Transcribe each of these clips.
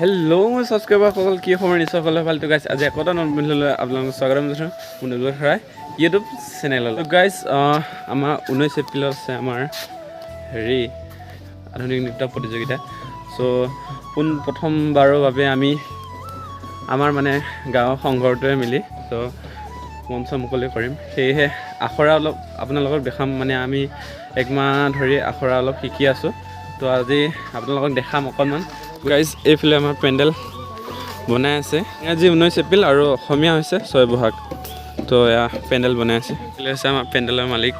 hello' মোৰ ছাবস্ক্ৰাইবাৰসকল কি খবৰ নিশ্চয় সকলোৱে ভালটো গাইছ আজি একোটা নতুন ভিডিঅ'লৈ আপোনালোকক স্বাগতম জনাইছোঁ মোৰ নুবুল খৰাই ইউটিউব চেনেললৈ গাইছ আমাৰ 19 এপ্ৰিলত আছে আমাৰ আধুনিক নৃত্য প্ৰতিযোগিতা চ' প্ৰথমবাৰৰ বাবে আমি আমাৰ মানে গাঁৱৰ সংঘৰটোৱে মিলি চ' মঞ্চ মুকলি কৰিম সেয়েহে আখৰা অলপ আপোনালোকক দেখাম মানে আমি একমাহ ধৰি আখৰা অলপ শিকি আছোঁ তো আজি আপোনালোকক দেখাম অকণমান গাইজ এইফালে আমাৰ পেণ্ডেল বনাই আছে আজি 19 এপ্ৰিল আৰু অসমীয়া হৈছে 6 বহাগ তো এয়া পেণ্ডেল বনাই আছে এইফালে হৈছে আমাৰ পেণ্ডেলৰ মালিক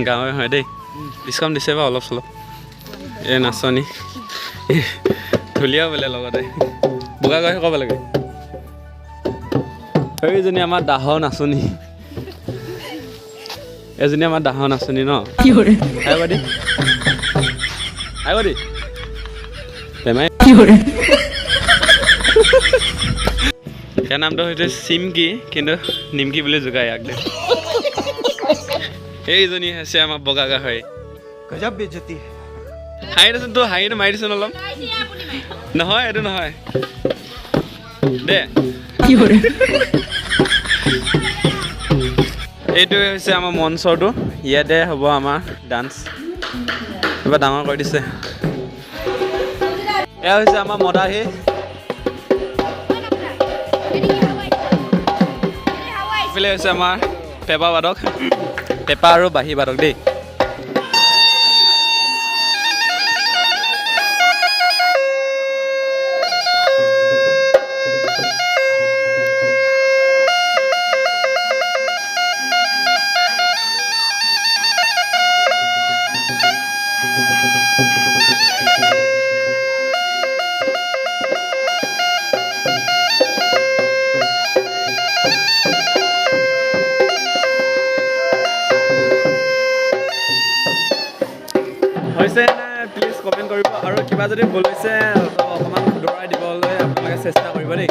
গাঁৱে হয় দেই ডিছকাউণ্ট দিছে বা অলপ চলপ এই নাচনি ঢুলীয়াও বোলে লগতে বোকা গৈ ক'ব লাগে এইজনী আমাৰ দাহৰ নাচনি এজনী আমাৰ দাহৰ নাচনি ন আইবাদী আইবাদী বেমাৰ ইয়াৰ নামটো হৈছে চিমকি কিন্তু নিমকি বুলি জোগায় ইয়াক দে এইজনী হৈছে আমাৰ বগা গাহৰি গজব বেজতি হাঁহি দেচোন তোৰ হাঁহিটো মাৰি দেচোন অলপ নহয় এইটো নহয় দে এইটো হৈছে আমাৰ মঞ্চটো ইয়াতে হ'ব আমাৰ ডান্স এবাৰ ডাঙৰ কৰি দিছে এয়া হৈছে আমাৰ মদাহী এইফালে হৈছে আমাৰ পেঁপা বাদক পেঁপা আৰু বাঁহী বাদক দেই হৈছে প্লিজ কমেণ্ট কৰিব আৰু কিবা যদি ভুল হৈছে অকণমান শুধৰাই দিবলৈ আপোনালোকে চেষ্টা কৰিব দেই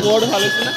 বৰ্ড ভাল হৈছে না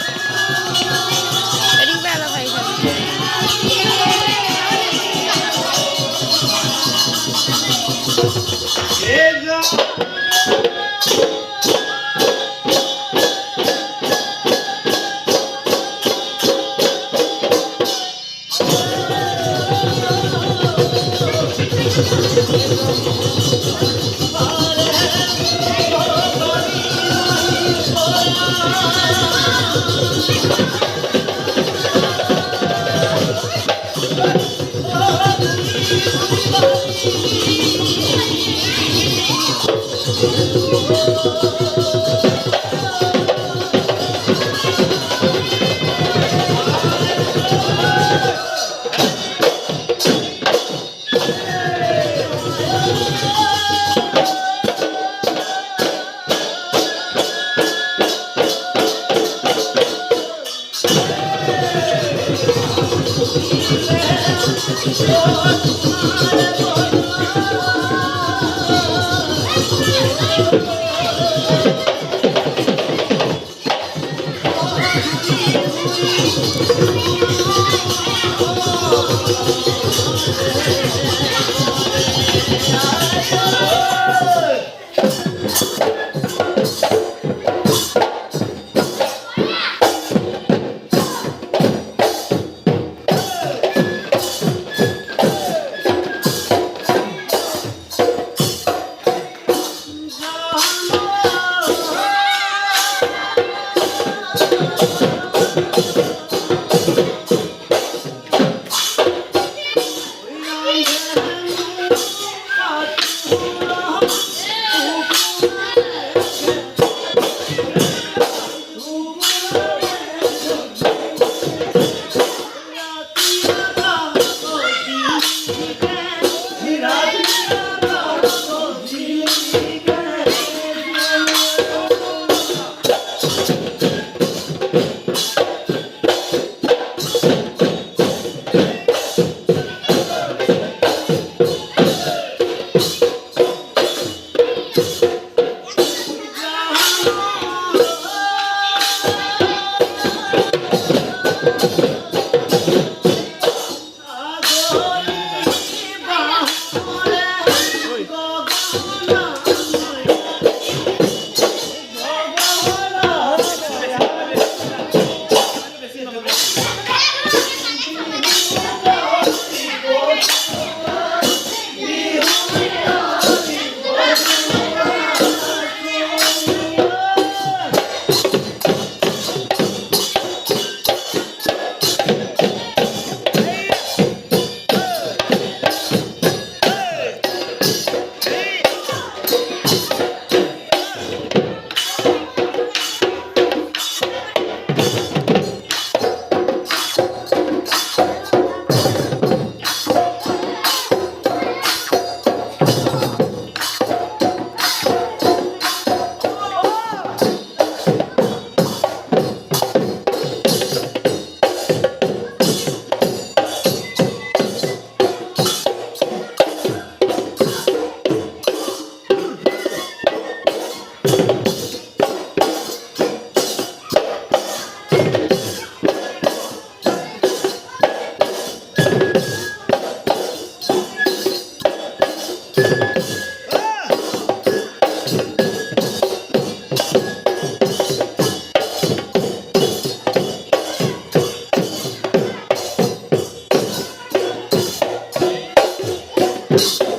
you